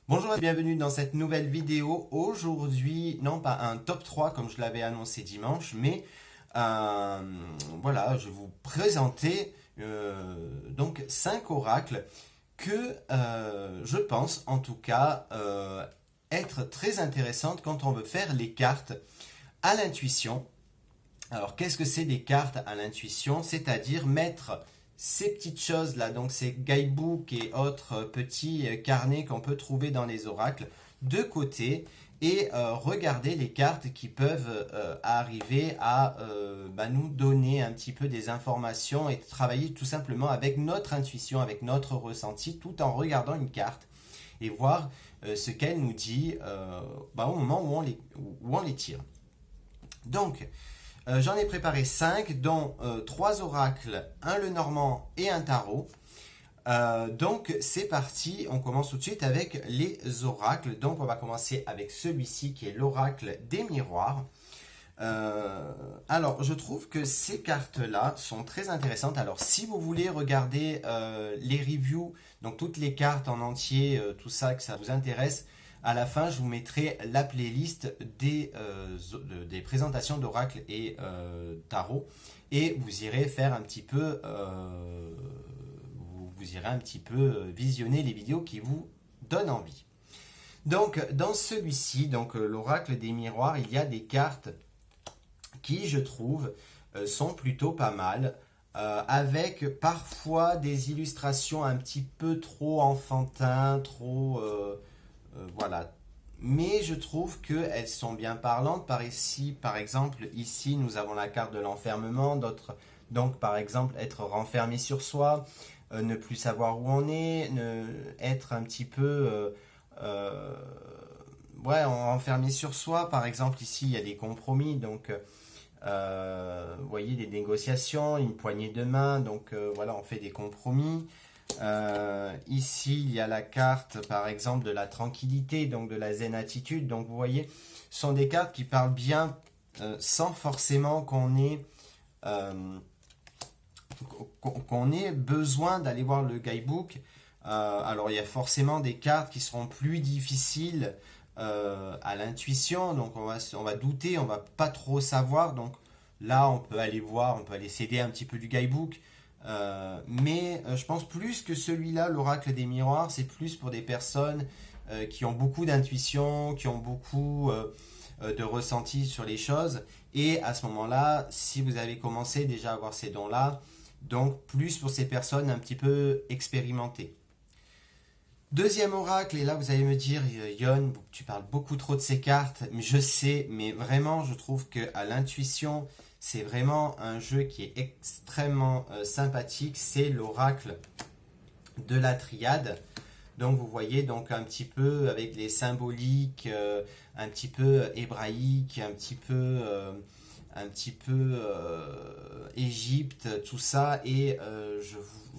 Bonjour et bienvenue dans cette nouvelle vidéo. Aujourd'hui, non pas un top 3 comme je l'avais annoncé dimanche, mais voilà, je vais vous présenter donc 5 oracles que je pense en tout cas être très intéressantes quand on veut faire les cartes à l'intuition. Alors, qu'est-ce que c'est des cartes à l'intuition? C'est-à-dire mettre ces petites choses-là, donc ces guidebooks et autres petits carnets qu'on peut trouver dans les oracles, de côté et regarder les cartes qui peuvent arriver à nous donner un petit peu des informations et travailler tout simplement avec notre intuition, avec notre ressenti, tout en regardant une carte et voir ce qu'elle nous dit au moment où on les tire. Donc, j'en ai préparé 5, dont 3 oracles, un Lenormand et un tarot. Donc c'est parti, on commence tout de suite avec les oracles. Donc on va commencer avec celui-ci qui est l'oracle des miroirs. Alors je trouve que ces cartes-là sont très intéressantes. Alors si vous voulez regarder les reviews, donc toutes les cartes en entier, tout ça, que ça vous intéresse, à la fin, je vous mettrai la playlist des présentations d'oracle et tarot et vous irez faire un petit peu, vous irez un petit peu visionner les vidéos qui vous donnent envie. Donc, dans celui-ci, donc l'oracle des miroirs, il y a des cartes qui, je trouve, sont plutôt pas mal. Avec parfois des illustrations un petit peu trop enfantin, trop voilà. Mais je trouve qu'elles sont bien parlantes. Par ici, par exemple, ici, nous avons la carte de l'enfermement. D'autres, donc, par exemple, être renfermé sur soi, ne plus savoir où on est, être un petit peu, enfermé sur soi. Par exemple, ici, il y a des compromis. Donc, vous voyez, des négociations, une poignée de main. Donc, voilà, on fait des compromis. Ici, il y a la carte, par exemple, de la tranquillité, donc de la zen attitude. Donc, vous voyez, ce sont des cartes qui parlent bien sans forcément qu'on ait besoin d'aller voir le guidebook. Alors, il y a forcément des cartes qui seront plus difficiles à l'intuition. Donc, on va douter, on va pas trop savoir. Donc, là, on peut aller voir, on peut aller s'aider un petit peu du guidebook. Mais je pense plus que celui-là, l'oracle des miroirs, c'est plus pour des personnes qui ont beaucoup d'intuition, qui ont beaucoup de ressenti sur les choses. Et à ce moment-là, si vous avez commencé déjà à avoir ces dons-là, donc plus pour ces personnes un petit peu expérimentées. Deuxième oracle, et là vous allez me dire, Yon, tu parles beaucoup trop de ces cartes, mais je sais, mais vraiment je trouve qu'à l'intuition, c'est vraiment un jeu qui est extrêmement sympathique, c'est l'oracle de la triade. Donc vous voyez donc un petit peu avec les symboliques, un petit peu hébraïque, un petit peu Égypte, tout ça. Et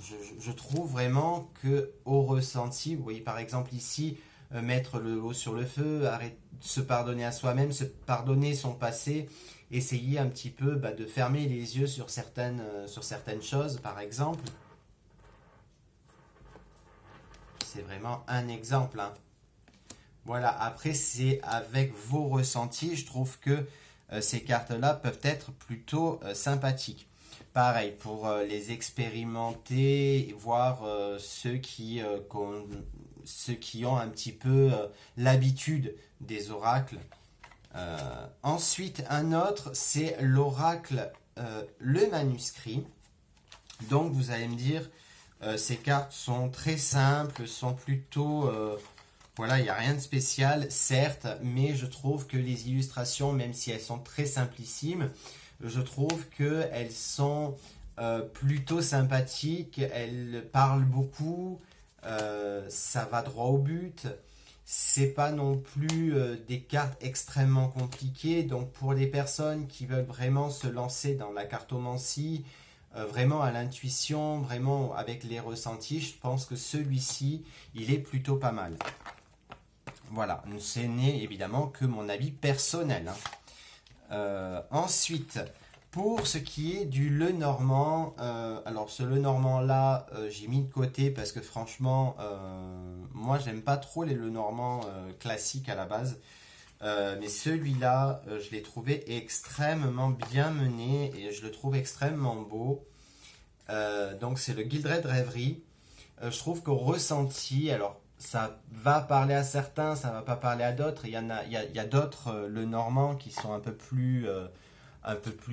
je trouve vraiment que au ressenti, vous voyez par exemple ici, mettre le haut sur le feu, se pardonner à soi-même, se pardonner son passé, essayer un petit peu de fermer les yeux sur certaines choses, par exemple. C'est vraiment un exemple, hein. Voilà, après c'est avec vos ressentis, je trouve que ces cartes-là peuvent être plutôt sympathiques. Pareil, pour les expérimenter, voir ceux qui ont un petit peu l'habitude des oracles. Ensuite, un autre, c'est l'oracle, le manuscrit. Donc, vous allez me dire, ces cartes sont très simples, sont plutôt... voilà, il n'y a rien de spécial, certes, mais je trouve que les illustrations, même si elles sont très simplissimes, je trouve qu'elles sont plutôt sympathiques, elles parlent beaucoup, ça va droit au but. C'est pas non plus des cartes extrêmement compliquées, donc pour les personnes qui veulent vraiment se lancer dans la cartomancie, vraiment à l'intuition, vraiment avec les ressentis, je pense que celui-ci, il est plutôt pas mal. Voilà, ce n'est évidemment que mon avis personnel, hein. Ensuite, Pour ce qui est du Lenormand, alors ce Lenormand là, j'ai mis de côté parce que franchement, moi j'aime pas trop les Lenormand classiques à la base. Mais celui-là, je l'ai trouvé extrêmement bien mené et je le trouve extrêmement beau. Donc c'est le Gildred Rêverie. Je trouve qu'au ressenti, alors ça va parler à certains, ça va pas parler à d'autres. Il y a d'autres Lenormand qui sont un peu plus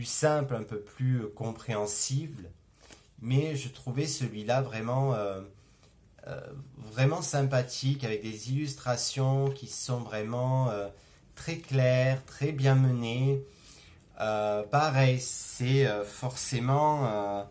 simples, un peu plus compréhensibles. Mais je trouvais celui-là vraiment sympathique avec des illustrations qui sont vraiment très claires, très bien menées. Pareil, c'est forcément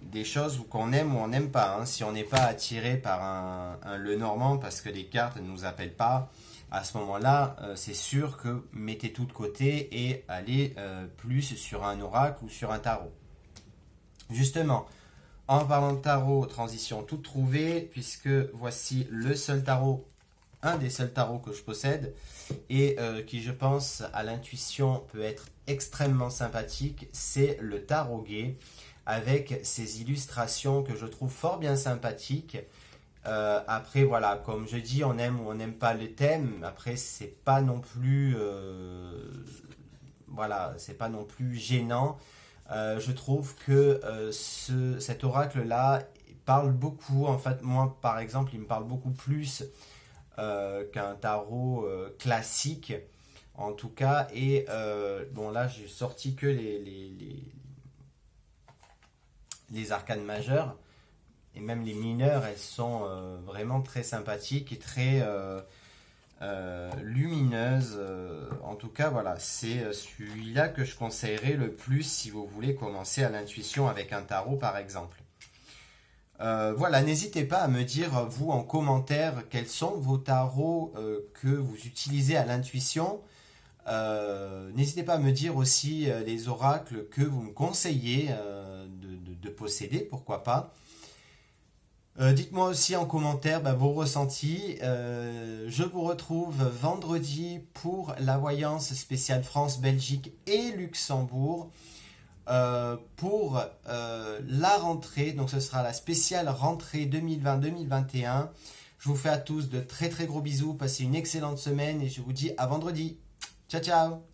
des choses qu'on aime ou on n'aime pas, hein. Si on n'est pas attiré par un Lenormand parce que les cartes ne nous appellent pas, à ce moment-là, c'est sûr que mettez tout de côté et allez plus sur un oracle ou sur un tarot. Justement, en parlant de tarot, transition toute trouvée, puisque voici le seul tarot, un des seuls tarots que je possède, et qui, je pense, à l'intuition peut être extrêmement sympathique, c'est le tarot gay, avec ses illustrations que je trouve fort bien sympathiques. Après, voilà, comme je dis, on aime ou on n'aime pas le thème. Après, c'est pas non plus, voilà, c'est pas non plus gênant. Je trouve que cet oracle-là parle beaucoup. En fait, moi, par exemple, il me parle beaucoup plus qu'un tarot classique, en tout cas. Et bon, là, j'ai sorti que les arcanes majeures. Et même les mineurs, elles sont vraiment très sympathiques et très lumineuses. En tout cas, voilà, c'est celui-là que je conseillerais le plus si vous voulez commencer à l'intuition avec un tarot, par exemple. Voilà, n'hésitez pas à me dire, vous, en commentaire, quels sont vos tarots que vous utilisez à l'intuition. N'hésitez pas à me dire aussi les oracles que vous me conseillez de posséder, pourquoi pas. Dites-moi aussi en commentaire vos ressentis. Je vous retrouve vendredi pour la voyance spéciale France, Belgique et Luxembourg. Pour la rentrée, donc ce sera la spéciale rentrée 2020-2021. Je vous fais à tous de très très gros bisous, passez une excellente semaine et je vous dis à vendredi. Ciao ciao!